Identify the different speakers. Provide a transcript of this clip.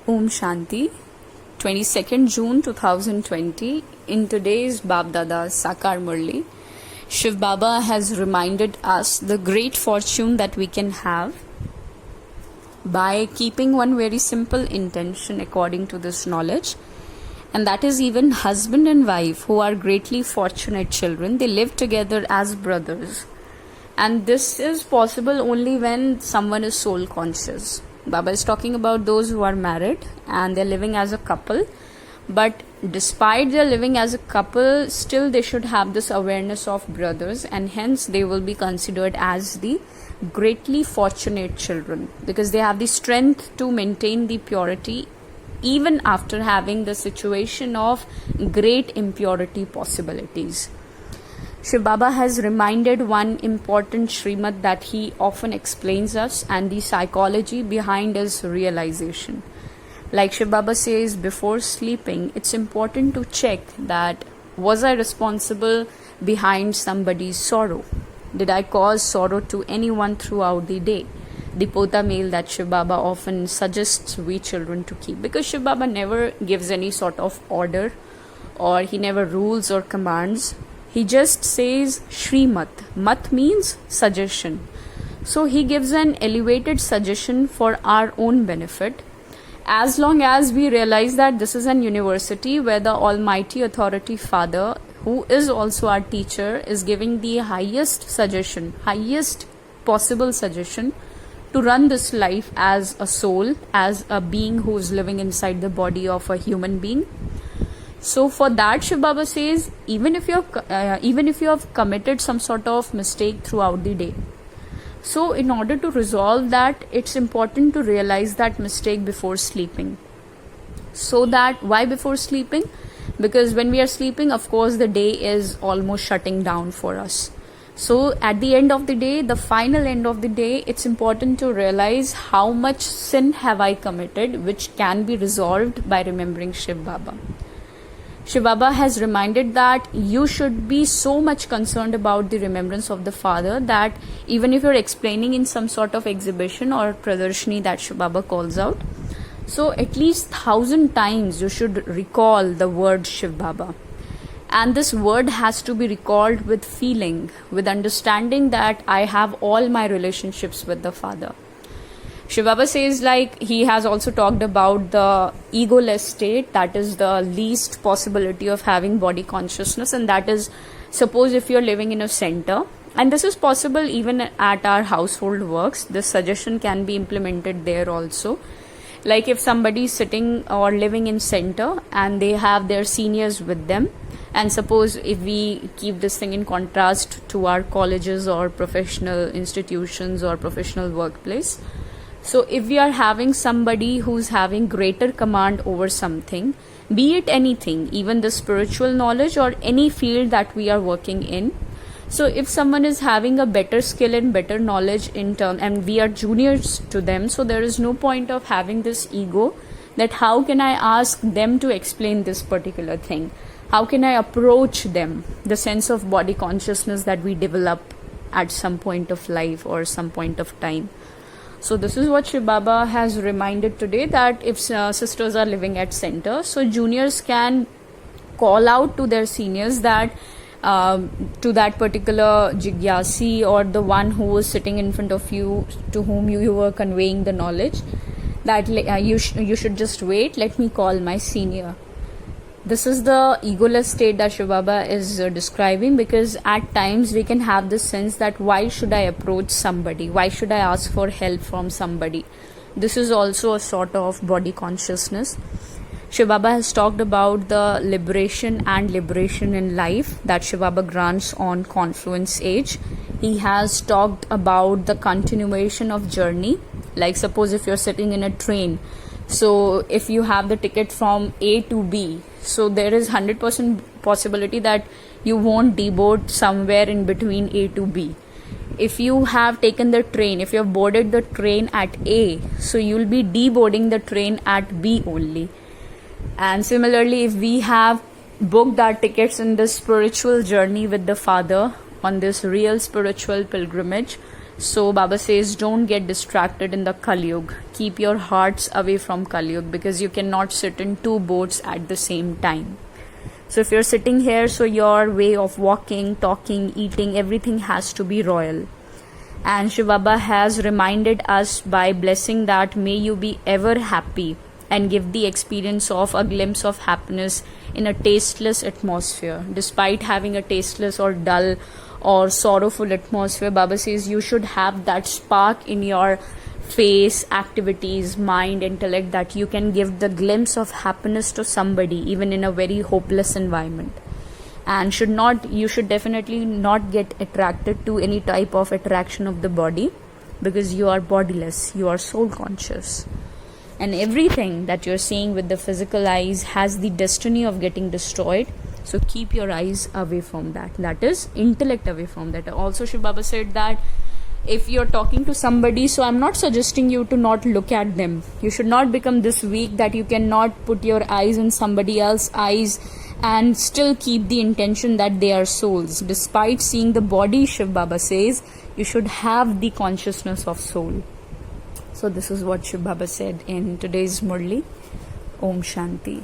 Speaker 1: Om Shanti, 22nd June 2020. In today's Bab Dada's Sakar Murli, Shiv Baba has reminded us the great fortune that we can have by keeping one very simple intention according to this knowledge, and that is even husband and wife who are greatly fortunate children, they live together as brothers, and this is possible only when someone is soul conscious. Baba is talking about those who are married and they're living as a couple, but despite their living as a couple, still they should have this awareness of brothers, and hence they will be considered as the greatly fortunate children because they have the strength to maintain the purity even after having the situation of great impurity possibilities. Shiv Baba has reminded one important Srimad that he often explains us and the psychology behind his realization. Like Shiv Baba says, before sleeping, it's important to check that was I responsible behind somebody's sorrow? Did I cause sorrow to anyone throughout the day? The pota meal that Shiv Baba often suggests we children to keep, because Shiv Baba never gives any sort of order or he never rules or commands. He just says Shrimat. Mat means suggestion. So he gives an elevated suggestion for our own benefit, as long as we realize that this is an university where the Almighty Authority Father, who is also our teacher, is giving the highest suggestion, highest possible suggestion to run this life as a soul, as a being who is living inside the body of a human being. So for that, Shiv Baba says, even if you have committed some sort of mistake throughout the day, so in order to resolve that, it's important to realize that mistake before sleeping. So that, why before sleeping? Because when we are sleeping, of course, the day is almost shutting down for us. So at the end of the day, the final end of the day, it's important to realize how much sin have I committed, which can be resolved by remembering Shiv Baba. Shiv Baba has reminded that you should be so much concerned about the remembrance of the Father that even if you're explaining in some sort of exhibition or pradarshani that Shiv Baba calls out, so at least 1,000 times you should recall the word Shiv Baba. And this word has to be recalled with feeling, with understanding that I have all my relationships with the Father. Shiv Baba says, like, he has also talked about the egoless state, that is the least possibility of having body consciousness, and that is, suppose if you're living in a center, and this is possible even at our household works, this suggestion can be implemented there also. Like if somebody is sitting or living in center and they have their seniors with them, and suppose if we keep this thing in contrast to our colleges or professional institutions or professional workplace, so if we are having somebody who's having greater command over something, be it anything, even the spiritual knowledge or any field that we are working in, so if someone is having a better skill and better knowledge in turn, and we are juniors to them, so there is no point of having this ego that how can I ask them to explain this particular thing? How can I approach them? The sense of body consciousness that we develop at some point of life or some point of time. So this is what Shiv Baba has reminded today, that if sisters are living at center, so juniors can call out to their seniors that to that particular jigyasi or the one who was sitting in front of you, to whom you were conveying the knowledge, that you should just wait, let me call my senior. This is the egoless state that Shiv Baba is describing, because at times we can have this sense that why should I approach somebody? Why should I ask for help from somebody? This is also a sort of body consciousness. Shiv Baba has talked about the liberation and liberation in life that Shiv Baba grants on Confluence Age. He has talked about the continuation of journey. Like suppose if you're sitting in a train, so if you have the ticket from A to B, so there is 100% possibility that you won't deboard somewhere in between A to B. If you have taken the train, if you have boarded the train at A, so you will be deboarding the train at B only. And similarly, if we have booked our tickets in this spiritual journey with the Father on this real spiritual pilgrimage, So Baba says, don't get distracted in the Kali Yuga. Keep your hearts away from Kali Yuga, because you cannot sit in two boats at the same time. So if you're sitting here, so your way of walking, talking, eating, everything has to be royal. And Shiv Baba has reminded us by blessing that may you be ever happy and give the experience of a glimpse of happiness in a tasteless atmosphere. Despite having a tasteless or dull or sorrowful atmosphere, Baba says you should have that spark in your face, activities, mind, intellect, that you can give the glimpse of happiness to somebody even in a very hopeless environment. And you should definitely not get attracted to any type of attraction of the body, because you are bodiless, you are soul conscious, and everything that you're seeing with the physical eyes has the destiny of getting destroyed. So keep your eyes away from that, that is intellect away from that. Also Shiv Baba said that if you're talking to somebody, so I'm not suggesting you to not look at them. You should not become this weak that you cannot put your eyes in somebody else's eyes and still keep the intention that they are souls. Despite seeing the body, Shiv Baba says you should have the consciousness of soul. So this is what Shiv Baba said in today's Murli. Om Shanti.